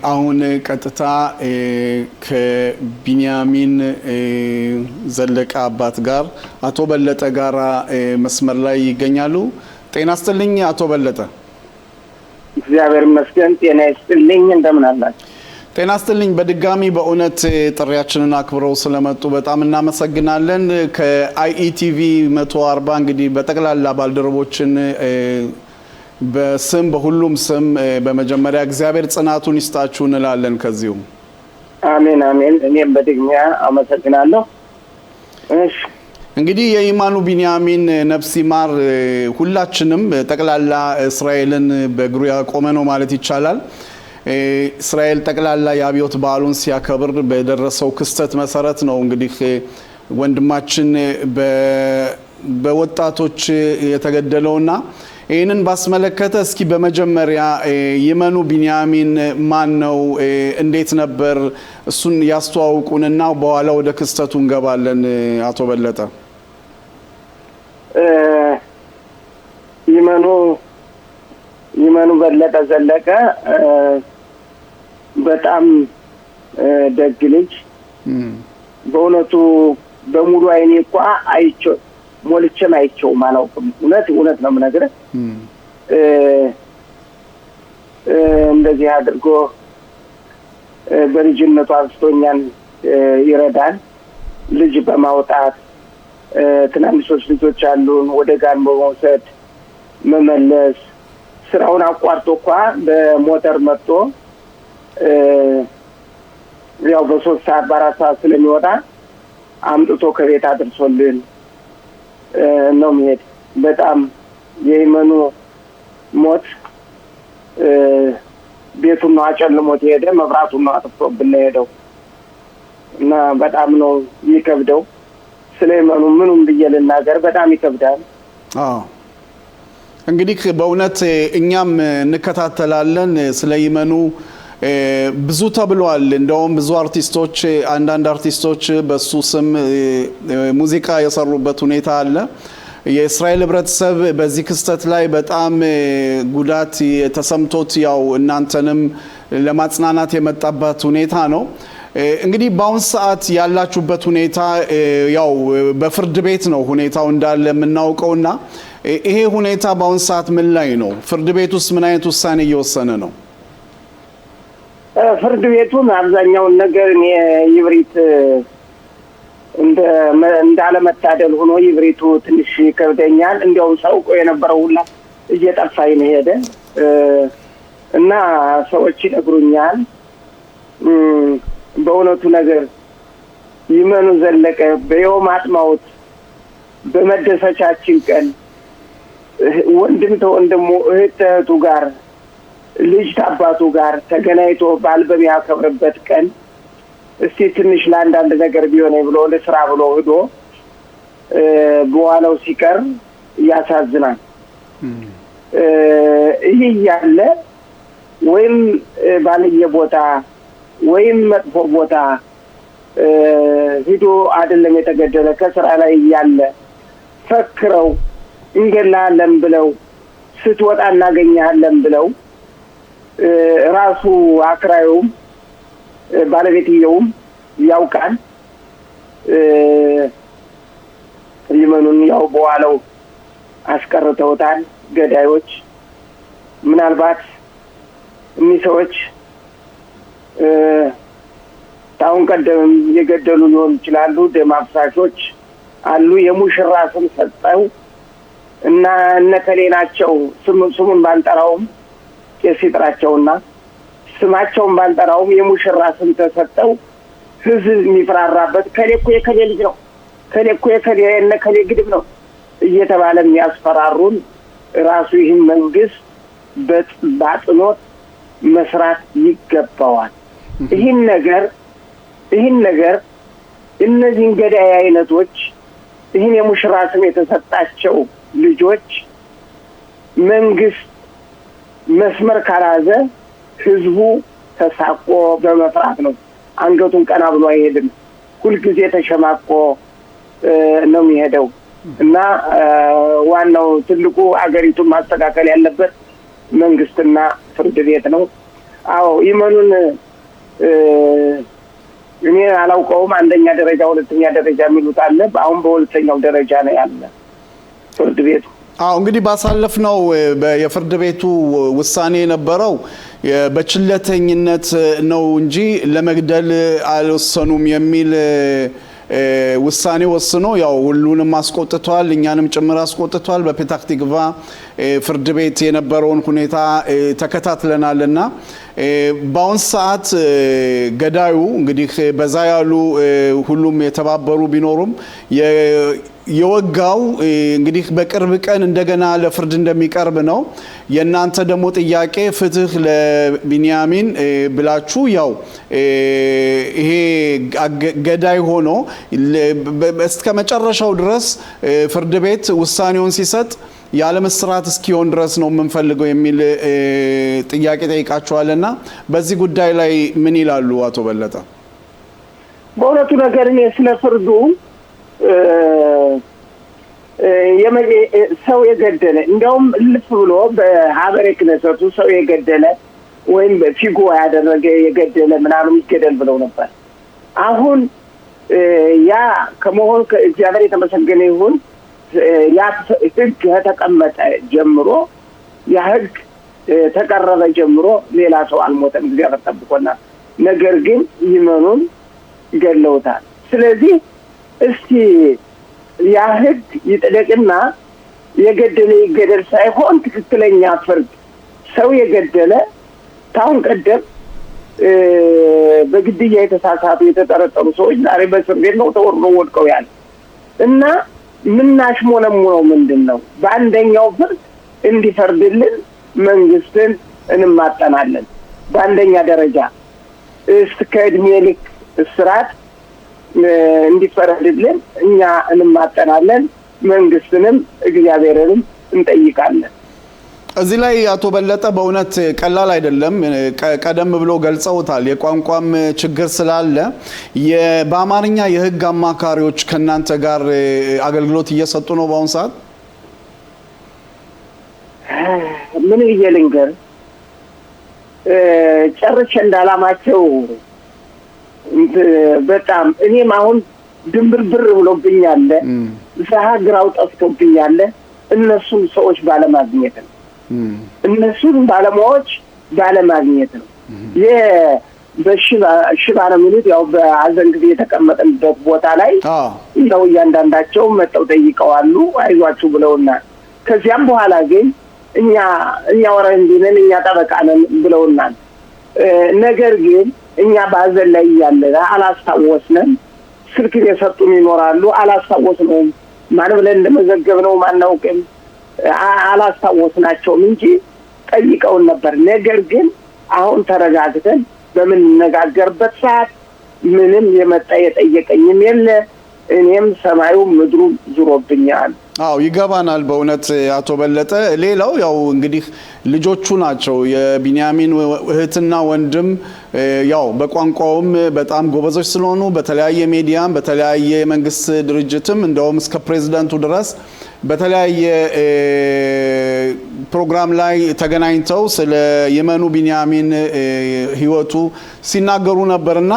አሁን ቀጥታ ከቢንያሚን ዘለቀ አባት ጋር አቶ በለጠ ጋር መስመር ላይ ይገኛሉ። ጤና ይስጥልኝ አቶ በለጠ። እግዚአብሔር ይመስገን። ጤና ይስጥልኝ። እንደምን አላችሁ? ጤና ይስጥልኝ። በድጋሚ በእውነት ጥሪያችንን አክብረው ስለመጡ በጣም እናመሰግናለን። ከአይኢቲቪ 140 እንግዲህ በጠቅላላ ባልደረቦችን በስም በሁሉም ስም በመጀመሪያ እግዚአብሔር ጽናቱን ይስጣችሁ እንላለን። ከዚሁ አሜን አሜን። እኔም በድግሚያ አመሰግናለሁ። እሺ እንግዲህ የኢማኑ ቢንያሚን ነፍስ ይማር ሁላችንም ጠቅላላ እስራኤልን በእግሩ ያቆመ ነው ማለት ይቻላል። እስራኤል ጠቅላላ የአብዮት በዓሉን ሲያከብር በደረሰው ክስተት መሰረት ነው እንግዲህ ወንድማችን በወጣቶች የተገደለውና ይህንን ባስመለከተ እስኪ በመጀመሪያ ይመኑ ቢንያሚን ማን ነው? እንዴት ነበር? እሱን ያስተዋውቁንና በኋላ ወደ ክስተቱ እንገባለን። አቶ በለጠ። ይመኑ በለጠ ዘለቀ በጣም ደግ ልጅ፣ በእውነቱ በሙሉ አይኔ እንኳ አይቼው ሞልቼም አይቼውም አላውቅም። እውነት ነው የምነግርህ። እንደዚህ አድርጎ በልጅነቱ አንስቶኛን ይረዳል። ልጅ በማውጣት ትናንሾች ልጆች አሉን ወደ ጋን በመውሰድ መመለስ፣ ስራውን አቋርጦ እንኳ በሞተር መጥቶ ያው በ3 ሰዓት በ4 ሰዓት ስለሚወጣ አምጥቶ ከቤት አድርሶልን ነው የሚሄድ። በጣም የይመኑ ሞት ቤቱን ነው አጨልሞት የሄደ፣ መብራቱን ነው አጥፍቶብን ነው የሄደው እና በጣም ነው የሚከብደው። ስለ ይመኑ ምንም ብዬ ልናገር በጣም ይከብዳል። እንግዲህ በእውነት እኛም እንከታተላለን ስለ ይመኑ ብዙ ተብሏል። እንደውም ብዙ አርቲስቶች አንዳንድ አርቲስቶች በሱ ስም ሙዚቃ የሰሩበት ሁኔታ አለ። የእስራኤል ህብረተሰብ በዚህ ክስተት ላይ በጣም ጉዳት ተሰምቶት ያው እናንተንም ለማጽናናት የመጣበት ሁኔታ ነው። እንግዲህ በአሁን ሰዓት ያላችሁበት ሁኔታ ያው በፍርድ ቤት ነው ሁኔታው እንዳለ የምናውቀውና ይሄ ሁኔታ በአሁን ሰዓት ምን ላይ ነው? ፍርድ ቤት ውስጥ ምን አይነት ውሳኔ እየወሰነ ነው? ፍርድ ቤቱን አብዛኛውን ነገር ይብሪት እንዳለመታደል ሆኖ ይብሪቱ ትንሽ ይከብደኛል። እንዲያውም ሰውቆ የነበረው ሁላ እየጠፋኝ ነው ሄደ እና ሰዎች ይነግሩኛል። በእውነቱ ነገር ይመኑ ዘለቀ በየውም አጥማውት በመደሰቻችን ቀን ወንድም ተወንድሙ እህት ተእህቱ ጋር ልጅ ታባቱ ጋር ተገናኝቶ በዓል በሚያከብርበት ቀን እስቲ ትንሽ ለአንዳንድ ነገር ቢሆን ብሎ ለስራ ብሎ ሄዶ በኋላው ሲቀር ያሳዝናል። ይሄ ያለ ወይም ባልየ ቦታ ወይም መጥፎ ቦታ ሂዶ አይደለም የተገደለ ከስራ ላይ ያለ ፈክረው እንገላለን ብለው ስትወጣ እናገኛለን ብለው ራሱ አክራዩም ባለቤትየውም ያውቃል። ይመኑን ያው በኋላው አስቀርተውታል ገዳዮች። ምናልባት እኒህ ሰዎች ታውን ቀደም የገደሉ ሊሆን ይችላሉ። ደም አፍሳሾች አሉ። የሙሽራ ስም ሰጠው እና እነከሌ ናቸው። ስሙን ባንጠራውም ቄስ ይጥራቸውና ስማቸውን ባንጠራውም የሙሽራ ስም ተሰጠው። ህዝብ የሚፈራራበት ከሌኮ የከሌ ልጅ ነው፣ ከሌኮ የከሌ እነከሌ ግድብ ነው እየተባለ የሚያስፈራሩን ራሱ ይህን መንግስት በአጽንኦት መስራት ይገባዋል። ይህን ነገር እነዚህን ገዳይ አይነቶች ይህን የሙሽራ ስም የተሰጣቸው ልጆች መንግስት መስመር ካላዘ ህዝቡ ተሳቆ በመፍራት ነው አንገቱን ቀና ብሎ አይሄድም። ሁልጊዜ ተሸማቆ ነው የሚሄደው እና ዋናው ትልቁ አገሪቱን ማስተካከል ያለበት መንግስትና ፍርድ ቤት ነው። አዎ ይመኑን እኔ አላውቀውም። አንደኛ ደረጃ ሁለተኛ ደረጃ የሚሉት አለ። አሁን በሁለተኛው ደረጃ ነው ያለ ፍርድ ቤቱ። አዎ እንግዲህ ባሳለፍነው የፍርድ ቤቱ ውሳኔ የነበረው በችለተኝነት ነው እንጂ ለመግደል አልወሰኑም የሚል ውሳኔ ወስኖ ያው ሁሉንም አስቆጥቷል፣ እኛንም ጭምር አስቆጥቷል። በፔታህ ቲክቫ ፍርድ ቤት የነበረውን ሁኔታ ተከታትለናልና በአሁን ሰዓት ገዳዩ እንግዲህ በዛ ያሉ ሁሉም የተባበሩ ቢኖሩም የወጋው እንግዲህ በቅርብ ቀን እንደገና ለፍርድ እንደሚቀርብ ነው። የእናንተ ደግሞ ጥያቄ ፍትህ ለቢንያሚን ብላችሁ ያው ይሄ ገዳይ ሆኖ እስከ መጨረሻው ድረስ ፍርድ ቤት ውሳኔውን ሲሰጥ ያለ እስራት እስኪሆን ድረስ ነው የምንፈልገው የሚል ጥያቄ ጠይቃችኋልና በዚህ ጉዳይ ላይ ምን ይላሉ አቶ በለጠ? በእውነቱ ነገር እኔ ስለ ፍርዱ ሰው የገደለ እንደውም ልፍ ብሎ በሀበሬ ክነሰቱ ሰው የገደለ ወይም በፊጎ ያደረገ የገደለ ምናምን ይገደል ብለው ነበር። አሁን ያ ከመሆን ከእግዚአብሔር የተመሰገነ ይሁን ያ ህግ ከተቀመጠ ጀምሮ ያ ህግ ተቀረበ ጀምሮ ሌላ ሰው አልሞተም፣ እግዚአብሔር ጠብቆናል። ነገር ግን ይመኑን ገለውታል። ስለዚህ እስቲ ያ ህግ ይጥለቅና የገደለ ይገደል ሳይሆን ትክክለኛ ፍርድ ሰው የገደለ ታውን ቀደም በግድያ የተሳሳቱ የተጠረጠሩ ሰዎች ዛሬ በእስር ቤት ነው ተወርዶ ወድቀው ያለ እና ምናሽ ሞለሙለው ምንድነው? በአንደኛው ፍርድ እንዲፈርድልን መንግስትን እንማጠናለን። በአንደኛ ደረጃ እስከ ዕድሜ ልክ እስራት እንዲፈረድልን እኛ እንማጠናለን። መንግስትንም እግዚአብሔርንም እንጠይቃለን። እዚህ ላይ አቶ በለጠ በእውነት ቀላል አይደለም። ቀደም ብሎ ገልጸውታል። የቋንቋም ችግር ስላለ በአማርኛ የህግ አማካሪዎች ከናንተ ጋር አገልግሎት እየሰጡ ነው በአሁን ሰዓት? ምን ይየልንገር ጨርሼ እንዳላማቸው በጣም እኔም አሁን ድንብርብር ብሎብኛል። ግራው ጠፍቶብኛል። እነሱም ሰዎች ባለማግኘት ነው። እነሱም ባለሙያዎች ባለማግኘት ነው። በሽባ ነው የሚሉት ያው በአዘን ጊዜ የተቀመጠበት ቦታ ላይ ያው እያንዳንዳቸው መጠው ጠይቀዋሉ አይዟችሁ ብለውናል። ከዚያም በኋላ ግን እኛ ወረንጂ ነን እኛ ጠበቃ ነን ብለውናል። ነገር ግን እኛ ባዘን ላይ ያለና አላስታወስንም። ስልክ የሰጡን ይኖራሉ አላስታወስንም። ማን ብለን እንደመዘገብ ነው ማናውቅም። አላስታወስናቸውም እንጂ ጠይቀውን ነበር። ነገር ግን አሁን ተረጋግተን በምንነጋገርበት ሰዓት ምንም የመጣ የጠየቀኝም የለ። እኔም ሰማዩ ምድሩ ዙሮብኛል። አዎ ይገባናል በእውነት አቶ በለጠ። ሌላው ያው እንግዲህ ልጆቹ ናቸው የቢንያሚን እህትና ወንድም ያው በቋንቋውም በጣም ጎበዞች ስለሆኑ በተለያየ ሚዲያም በተለያየ መንግስት ድርጅትም እንደውም እስከ ፕሬዝዳንቱ ድረስ በተለያየ ፕሮግራም ላይ ተገናኝተው ስለ የመኑ ቢንያሚን ህይወቱ ሲናገሩ ነበርና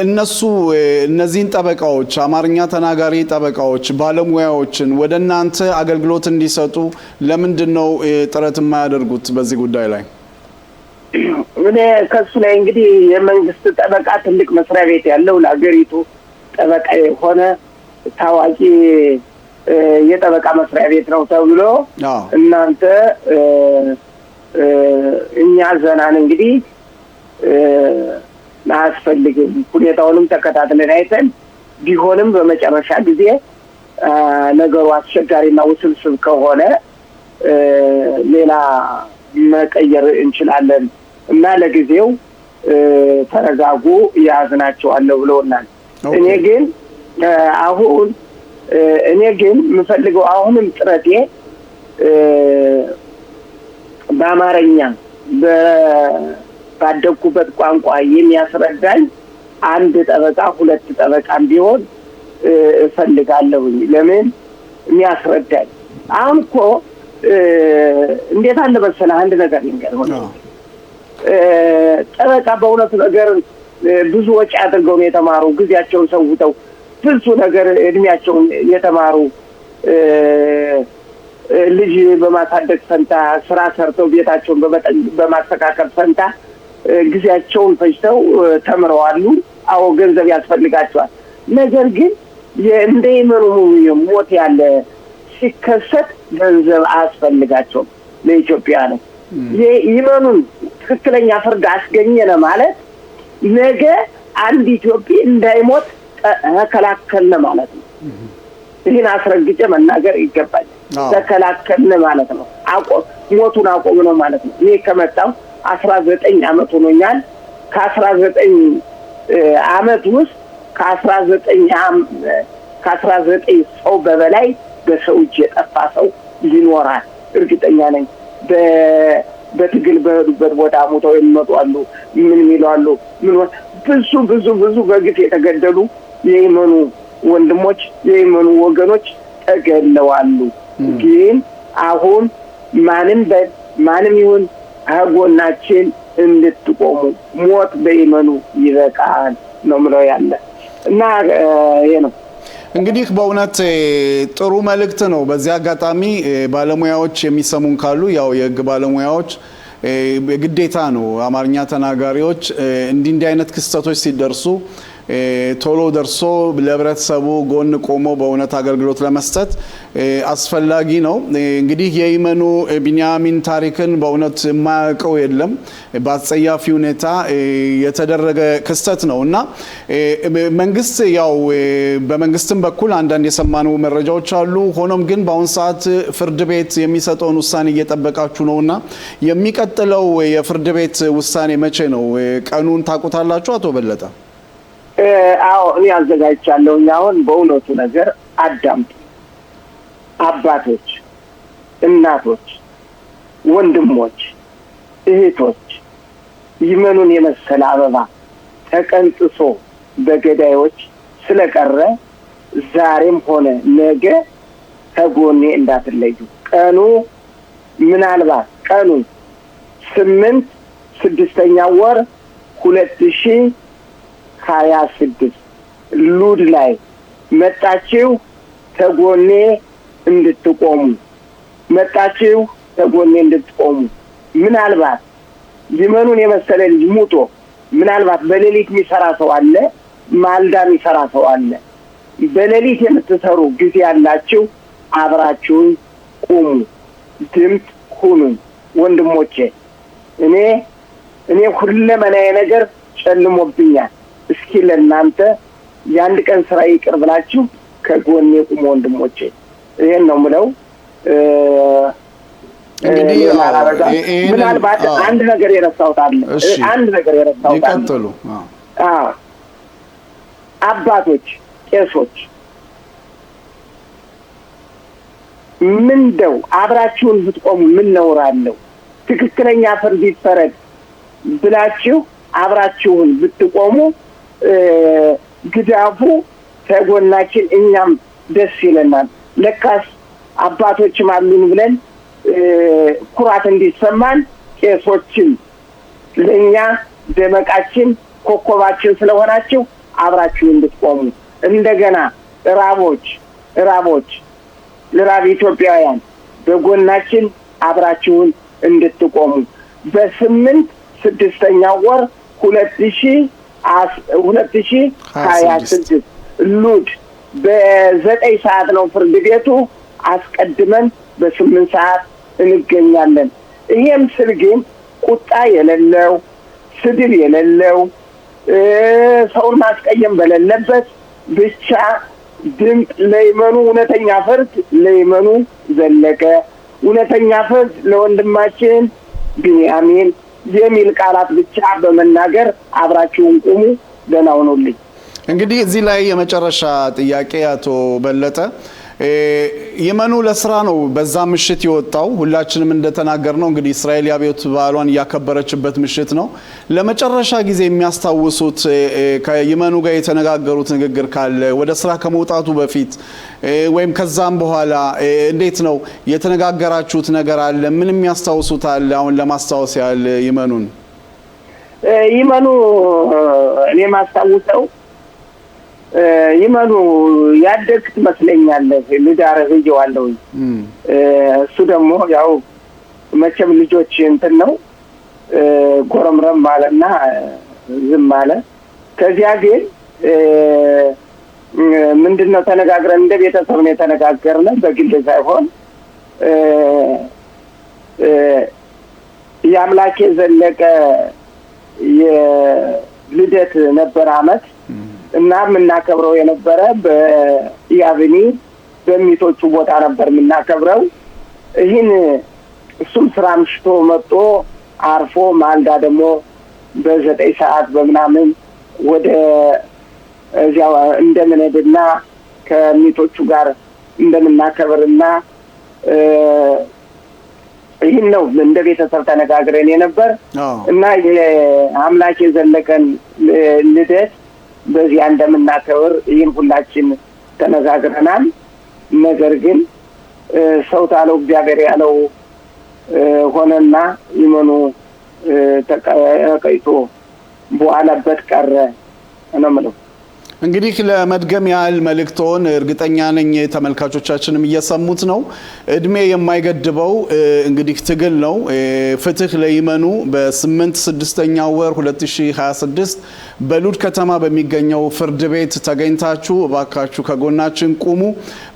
እነሱ እነዚህን ጠበቃዎች አማርኛ ተናጋሪ ጠበቃዎች ባለሙያዎችን ወደ እናንተ አገልግሎት እንዲሰጡ ለምንድን ነው ጥረት የማያደርጉት በዚህ ጉዳይ ላይ? እኔ ከሱ ላይ እንግዲህ የመንግስት ጠበቃ ትልቅ መስሪያ ቤት ያለው ለሀገሪቱ ጠበቃ የሆነ ታዋቂ የጠበቃ መስሪያ ቤት ነው ተብሎ እናንተ እኛ ዘናን እንግዲህ አያስፈልግም ሁኔታውንም ተከታትለን አይተን ቢሆንም በመጨረሻ ጊዜ ነገሩ አስቸጋሪና ውስብስብ ከሆነ ሌላ መቀየር እንችላለን እና ለጊዜው ተረጋጉ ያዝናቸዋለሁ ብለውናል። እኔ ግን የምፈልገው አሁንም ጥረቴ በአማርኛ ባደኩበት ቋንቋ የሚያስረዳኝ አንድ ጠበቃ ሁለት ጠበቃም ቢሆን እፈልጋለሁ። ለምን የሚያስረዳኝ አሁን እኮ እንዴት አለ መሰለህ አንድ ነገር ልንገርህ። ጠበቃ በእውነቱ ነገር ብዙ ወጪ አድርገው ነው የተማሩ፣ ጊዜያቸውን ሰውተው ብዙ ነገር እድሜያቸውን የተማሩ ልጅ በማሳደግ ፈንታ ስራ ሰርተው ቤታቸውን በማስተካከል ፈንታ ጊዜያቸውን ፈጅተው ተምረዋሉ። አዎ ገንዘብ ያስፈልጋቸዋል። ነገር ግን እንደ ይመኑ ሞት ያለ ሲከሰት ገንዘብ አያስፈልጋቸውም። ለኢትዮጵያ ነው ይመኑን ትክክለኛ ፍርድ አስገኘነ ማለት ነገ አንድ ኢትዮጵያ እንዳይሞት ተከላከልነ ማለት ነው። ይህን አስረግጬ መናገር ይገባል። ተከላከልነ ማለት ነው። ሞቱን አቆምነው ማለት ነው። ይሄ ከመጣው 19 አመት ሆኖኛል። ከ19 አመት ውስጥ ከ19 ሰው በበላይ በሰው እጅ የጠፋ ሰው ይኖራል እርግጠኛ ነኝ። በትግል በሄዱበት ቦታ ሞተው የሚመጡ አሉ። ምን ይላሉ? ብዙ በግፍ የተገደሉ የይመኑ ወንድሞች የይመኑ ወገኖች ተገለዋሉ። ግን አሁን ማንም ይሁን አጎናችን እንድትቆሙ ሞት በይመኑ ይበቃል ነው ምለው ያለ እና ይሄ ነው እንግዲህ በእውነት ጥሩ መልእክት ነው። በዚህ አጋጣሚ ባለሙያዎች የሚሰሙን ካሉ ያው የህግ ባለሙያዎች ግዴታ ነው አማርኛ ተናጋሪዎች እንዲህ አይነት ክስተቶች ሲደርሱ ቶሎ ደርሶ ለህብረተሰቡ ጎን ቆሞ በእውነት አገልግሎት ለመስጠት አስፈላጊ ነው። እንግዲህ የይመኑ ቢንያሚን ታሪክን በእውነት የማያውቀው የለም። በአጸያፊ ሁኔታ የተደረገ ክስተት ነውና መንግስት ያው በመንግስትም በኩል አንዳንድ የሰማነው መረጃዎች አሉ። ሆኖም ግን በአሁን ሰዓት ፍርድ ቤት የሚሰጠውን ውሳኔ እየጠበቃችሁ ነውና የሚቀጥለው የፍርድ ቤት ውሳኔ መቼ ነው? ቀኑን ታውቁታላችሁ አቶ በለጠ? አዎ እኔ አዘጋጅቻለሁ። አሁን በእውነቱ ነገር አዳምጡ። አባቶች፣ እናቶች፣ ወንድሞች፣ እህቶች ይመኑን የመሰለ አበባ ተቀንጥሶ በገዳዮች ስለቀረ ዛሬም ሆነ ነገ ከጎኔ እንዳትለዩ። ቀኑ ምናልባት ቀኑ 8/6 ወር 2026 ሉድ ላይ መጣችሁ ተጎኔ እንድትቆሙ ምናልባት ይመኑን የመሰለ ልጅ ሙቶ ምናልባት በሌሊት የሚሰራ ሰው አለ፣ ማልዳ የሚሰራ ሰው አለ። በሌሊት የምትሰሩ ጊዜ ያላችሁ አብራችሁን ቁሙ፣ ድምፅ ሁኑ ወንድሞቼ። እኔ ሁለመናዬ ነገር ጨልሞብኛል። እስኪ ለእናንተ የአንድ ቀን ስራ ይቅር ብላችሁ ከጎኔ ቁሙ ወንድሞቼ። ይሄን ነው ምለው። እንግዲህ ምናልባት አንድ ነገር የረሳሁት አለ። ይቀጥሉ። አባቶች፣ ቄሶች ምንደው አብራችሁን ብትቆሙ ምን ነውር አለው? ትክክለኛ ፍርድ ይፈረድ ብላችሁ አብራችሁን ብትቆሙ ግዳፉ ተጎናችን እኛም ደስ ይለናል። ለካስ አባቶችም አሉን ብለን ኩራት እንዲሰማን ቄሶችም ለኛ ደመቃችን ኮከባችን ስለሆናችሁ አብራችሁን እንድትቆሙ እንደገና ራቦች ለራብ ኢትዮጵያውያን በጎናችን አብራችሁን እንድትቆሙ በ8/6 ወር 2026 ሉድ በ9 ሰዓት ነው ፍርድ ቤቱ። አስቀድመን በ8 ሰዓት እንገኛለን። ይሄም ስል ግን ቁጣ የሌለው ስድብ የሌለው ሰውን ማስቀየም በሌለበት ብቻ ድምፅ ለይመኑ እውነተኛ ፍርድ ለይመኑ ዘለቀ፣ እውነተኛ ፍርድ ለወንድማችን ቢንያሚን የሚል ቃላት ብቻ በመናገር አብራችሁን ቁሙ። ደህና ሁኑልኝ። እንግዲህ እዚህ ላይ የመጨረሻ ጥያቄ አቶ በለጠ፣ ይመኑ ለስራ ነው በዛ ምሽት የወጣው። ሁላችንም እንደተናገርነው እንግዲህ እስራኤል የአብዮት በዓሏን እያከበረችበት ምሽት ነው። ለመጨረሻ ጊዜ የሚያስታውሱት ከይመኑ ጋር የተነጋገሩት ንግግር ካለ ወደ ስራ ከመውጣቱ በፊት ወይም ከዛም በኋላ እንዴት ነው የተነጋገራችሁት ነገር አለ? ምን የሚያስታውሱት አለ? አሁን ለማስታወስ ያህል ይመኑን ይመኑ እኔ ማስታውሰው ይመኑ ያደግ ትመስለኛለህ ልዳርህ ይዋለው እሱ ደግሞ ያው መቼም ልጆች እንትን ነው ጎረምረም ማለና ዝም ማለ ከዚያ ግን ምንድነው ተነጋግረን እንደ ቤተሰብ ነው ተነጋገርነው በግል ሳይሆን ያምላኬ ዘለቀ የልደት ነበር አመት እና ምናከብረው የነበረ በያብኒ በሚቶቹ ቦታ ነበር ምናከብረው ይህን እሱም ስራ ምሽቶ መጥቶ አርፎ ማልዳ ደግሞ በ9 ሰዓት በመናምን ወደ እዚያው እንደምንሄድና ከሚቶቹ ጋር እንደምናከብርና ይህን ነው እንደ ቤተሰብ ተነጋግረን የነበር እና የአምላኬ ዘለቀን ልደት በዚህ እንደምናከብር ይህን ሁላችን ተነጋግረናል። ነገር ግን ሰው ታለው እግዚአብሔር ያለው ሆነና ይመኑ ተቀይቶ በኋላበት ቀረ ነው ማለት እንግዲህ ለመድገም ያህል መልእክቶን እርግጠኛ ነኝ ተመልካቾቻችንም እየሰሙት ነው። እድሜ የማይገድበው እንግዲህ ትግል ነው። ፍትህ ለይመኑ በ8/6 ወር 2026 በሉድ ከተማ በሚገኘው ፍርድ ቤት ተገኝታችሁ እባካችሁ ከጎናችን ቁሙ።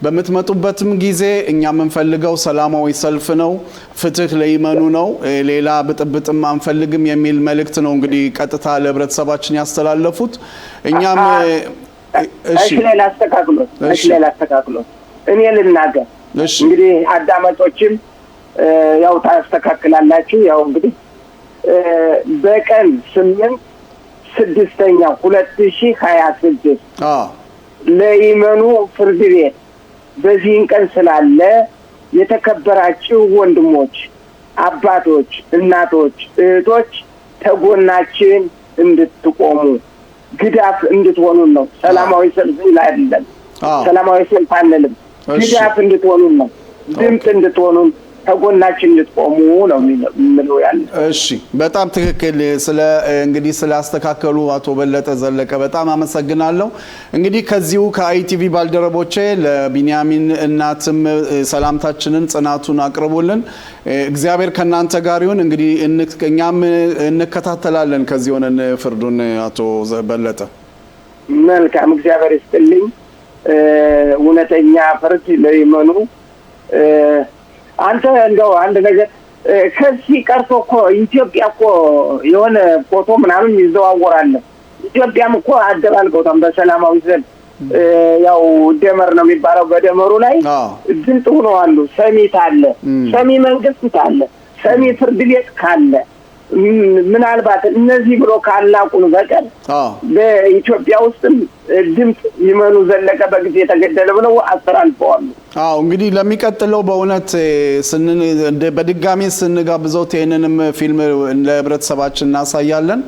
በመትመጡበትም ጊዜ እኛ የምንፈልገው ሰላማዊ ሰልፍ ነው፣ ፍትህ ለይመኑ ነው፣ ሌላ ብጥብጥም አንፈልግም የሚል መልእክት ነው እንግዲህ ቀጥታ ለህብረተሰባችን ያስተላለፉት። እኛም እሺ ላስተካክሎ እኔ ልናገር እንግዲህ አዳማጮችም ያው ታስተካክላላችሁ። ያው እንግዲህ በቀን 8/6/2026 ለይመኑ ፍርድ ቤት በዚህን ቀን ስላለ የተከበራችሁ ወንድሞች፣ አባቶች፣ እናቶች፣ እህቶች ተጎናችን እንድትቆሙ ግዳፍ እንድትሆኑን ነው። ሰላማዊ ሰልፍ አይደለም፣ ሰላማዊ ሰልፍ አንልም። ግዳፍ እንድትሆኑን ነው፣ ድምጽ እንድትሆኑን ተጎናችን እንድትቆሙ ነው የሚለው ያለ። እሺ በጣም ትክክል። እንግዲህ ስላስተካከሉ አቶ በለጠ ዘለቀ በጣም አመሰግናለሁ። እንግዲህ ከዚሁ ከአይቲቪ ባልደረቦቼ ለቢንያሚን እናትም ሰላምታችንን ጽናቱን አቅርቡልን። እግዚአብሔር ከናንተ ጋር ይሁን። እንግዲህ እኛም እንከታተላለን ከዚህ ሆነን ፍርዱን። አቶ በለጠ መልካም፣ እግዚአብሔር ይስጥልኝ። እውነተኛ ፍርድ ለይመኑ። አንተ እንደው አንድ ነገር ከዚህ ቀርቶ እኮ ኢትዮጵያ እኮ የሆነ ፎቶ ምናምን ይዘዋወራል። ኢትዮጵያም እኮ አደባልቀውታም በሰላማዊ ሰልፍ ያው ደመር ነው የሚባለው። በደመሩ ላይ ድምፅ ሆነዋል። ሰሚት አለ፣ ሰሚ መንግስት አለ፣ ሰሚ ፍርድ ቤት ካለ ምናልባት እነዚህ ብሎ ካላቁን በቀር በኢትዮጵያ ውስጥም ድምፅ ይመኑ ዘለቀ በጊዜ ተገደለ ብለው አስተላልፈዋል። እንግዲህ ለሚቀጥለው በእውነት በድጋሚ ስንጋብዘው ይሄንንም ፊልም ለህብረተሰባችን እናሳያለን።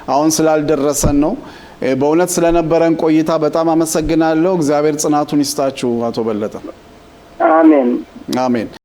አሁን ስላልደረሰን ነው። በእውነት ስለነበረን ቆይታ በጣም አመሰግናለሁ። እግዚአብሔር ጽናቱን ይስጣችሁ አቶ በለጠ። አሜን አሜን።